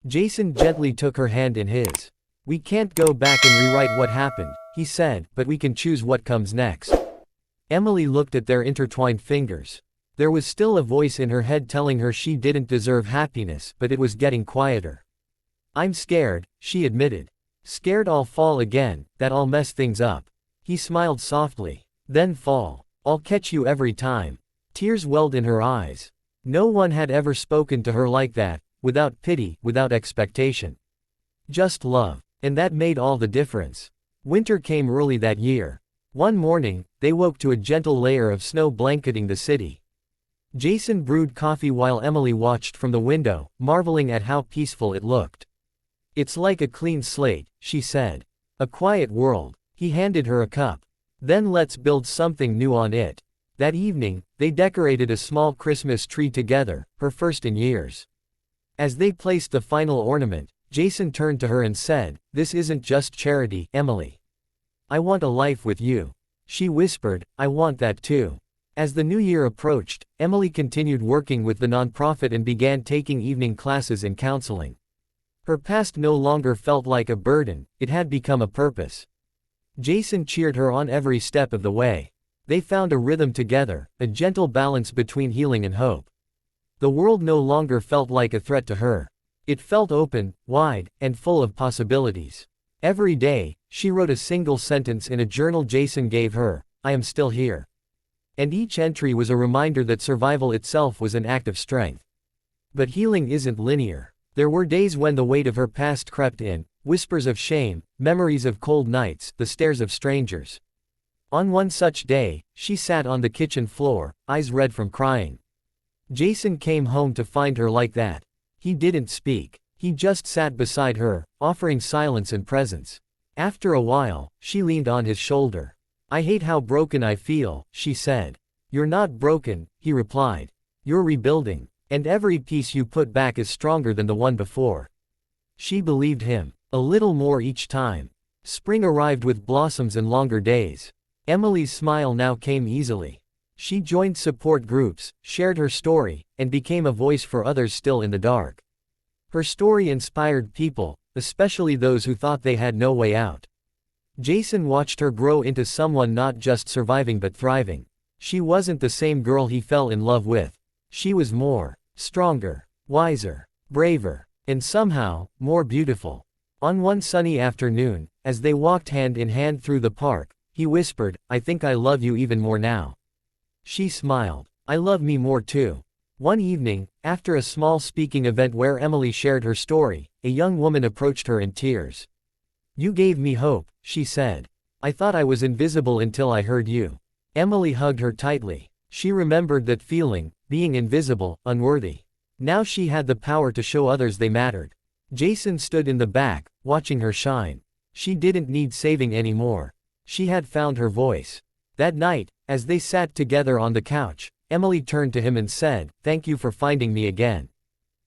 Jason gently took her hand in his. "We can't go back and rewrite what happened," he said, "but we can choose what comes next." Emily looked at their intertwined fingers. There was still a voice in her head telling her she didn't deserve happiness, but it was getting quieter. "I'm scared," she admitted. "Scared I'll fall again, that I'll mess things up." He smiled softly. "Then fall. I'll catch you every time." Tears welled in her eyes. No one had ever spoken to her like that, without pity, without expectation. Just love. And that made all the difference. Winter came early that year. One morning, they woke to a gentle layer of snow blanketing the city. Jason brewed coffee while Emily watched from the window, marveling at how peaceful it looked. "It's like a clean slate," she said. "A quiet world." He handed her a cup. "Then let's build something new on it." That evening, they decorated a small Christmas tree together, her first in years. As they placed the final ornament, Jason turned to her and said, "This isn't just charity, Emily. I want a life with you." She whispered, "I want that too." As the new year approached, Emily continued working with the nonprofit and began taking evening classes and counseling. Her past no longer felt like a burden, it had become a purpose. Jason cheered her on every step of the way. They found a rhythm together, a gentle balance between healing and hope. The world no longer felt like a threat to her. It felt open, wide, and full of possibilities. Every day, she wrote a single sentence in a journal Jason gave her: "I am still here." And each entry was a reminder that survival itself was an act of strength. But healing isn't linear. There were days when the weight of her past crept in, whispers of shame, memories of cold nights, the stares of strangers. On one such day, she sat on the kitchen floor, eyes red from crying. Jason came home to find her like that. He didn't speak. He just sat beside her, offering silence and presence. After a while, she leaned on his shoulder. "I hate how broken I feel," she said. "You're not broken," he replied. "You're rebuilding. And every piece you put back is stronger than the one before." She believed him. A little more each time. Spring arrived with blossoms and longer days. Emily's smile now came easily. She joined support groups, shared her story, and became a voice for others still in the dark. Her story inspired people, especially those who thought they had no way out. Jason watched her grow into someone not just surviving but thriving. She wasn't the same girl he fell in love with. She was more, stronger, wiser, braver, and somehow, more beautiful. On one sunny afternoon, as they walked hand in hand through the park, he whispered, "I think I love you even more now." She smiled. "I love me more too." One evening, after a small speaking event where Emily shared her story, a young woman approached her in tears. "You gave me hope," she said. "I thought I was invisible until I heard you." Emily hugged her tightly. She remembered that feeling, being invisible, unworthy. Now she had the power to show others they mattered. Jason stood in the back, watching her shine. She didn't need saving anymore. She had found her voice. That night, as they sat together on the couch, Emily turned to him and said, "Thank you for finding me again."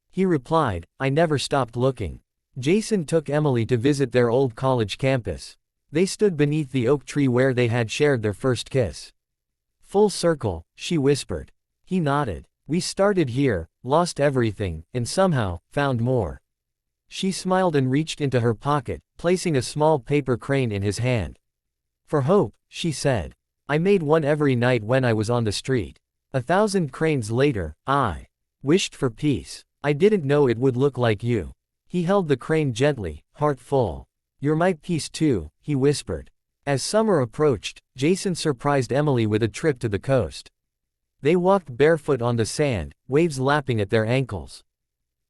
He replied, "I never stopped looking." Jason took Emily to visit their old college campus. They stood beneath the oak tree where they had shared their first kiss. "Full circle," she whispered. He nodded. "We started here, lost everything, and somehow, found more." She smiled and reached into her pocket, placing a small paper crane in his hand. "For hope," she said. "I made one every night when I was on the street. 1,000 cranes later, I wished for peace. I didn't know it would look like you." He held the crane gently, heart full. "You're my peace too," he whispered. As summer approached, Jason surprised Emily with a trip to the coast. They walked barefoot on the sand, waves lapping at their ankles.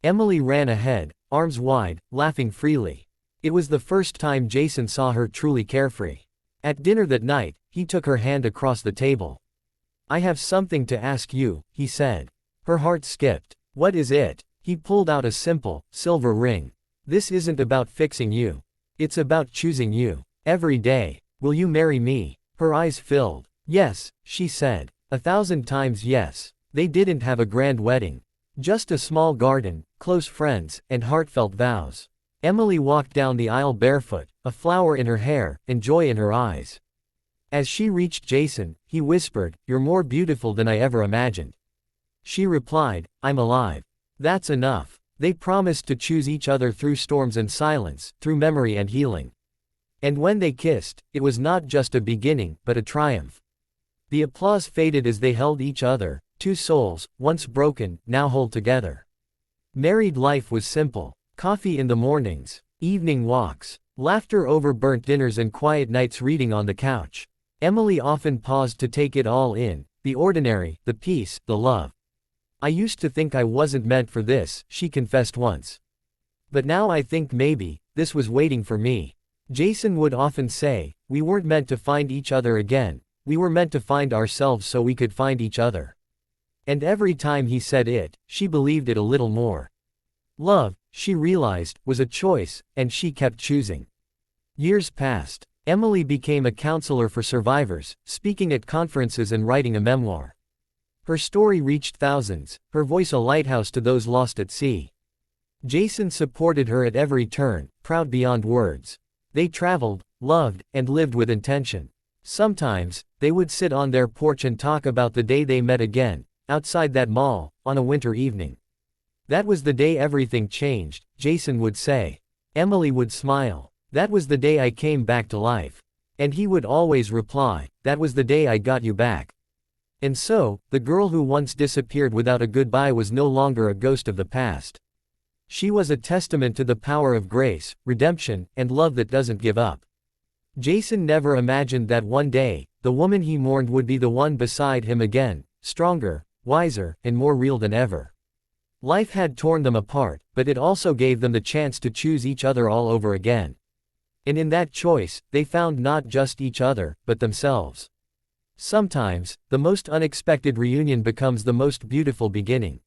Emily ran ahead, arms wide, laughing freely. It was the first time Jason saw her truly carefree. At dinner that night, he took her hand across the table. "I have something to ask you," he said. Her heart skipped. "What is it?" He pulled out a simple, silver ring. "This isn't about fixing you. It's about choosing you. Every day. Will you marry me?" Her eyes filled. "Yes," she said. 1,000 times yes. They didn't have a grand wedding. Just a small garden, close friends, and heartfelt vows. Emily walked down the aisle barefoot, a flower in her hair, and joy in her eyes. As she reached Jason, he whispered, "You're more beautiful than I ever imagined." She replied, "I'm alive. That's enough." They promised to choose each other through storms and silence, through memory and healing. And when they kissed, it was not just a beginning, but a triumph. The applause faded as they held each other, two souls, once broken, now whole together. Married life was simple. Coffee in the mornings, evening walks, laughter over burnt dinners and quiet nights reading on the couch. Emily often paused to take it all in, the ordinary, the peace, the love. "I used to think I wasn't meant for this," she confessed once. "But now I think maybe, this was waiting for me." Jason would often say, "We weren't meant to find each other again, we were meant to find ourselves so we could find each other." And every time he said it, she believed it a little more. Love, she realized, was a choice, and she kept choosing. Years passed. Emily became a counselor for survivors, speaking at conferences and writing a memoir. Her story reached thousands, her voice a lighthouse to those lost at sea. Jason supported her at every turn, proud beyond words. They traveled, loved, and lived with intention. Sometimes, they would sit on their porch and talk about the day they met again, outside that mall, on a winter evening. "That was the day everything changed," Jason would say. Emily would smile. "That was the day I came back to life." And he would always reply, "That was the day I got you back." And so, the girl who once disappeared without a goodbye was no longer a ghost of the past. She was a testament to the power of grace, redemption, and love that doesn't give up. Jason never imagined that one day, the woman he mourned would be the one beside him again, stronger, wiser, and more real than ever. Life had torn them apart, but it also gave them the chance to choose each other all over again. And in that choice, they found not just each other, but themselves. Sometimes, the most unexpected reunion becomes the most beautiful beginning.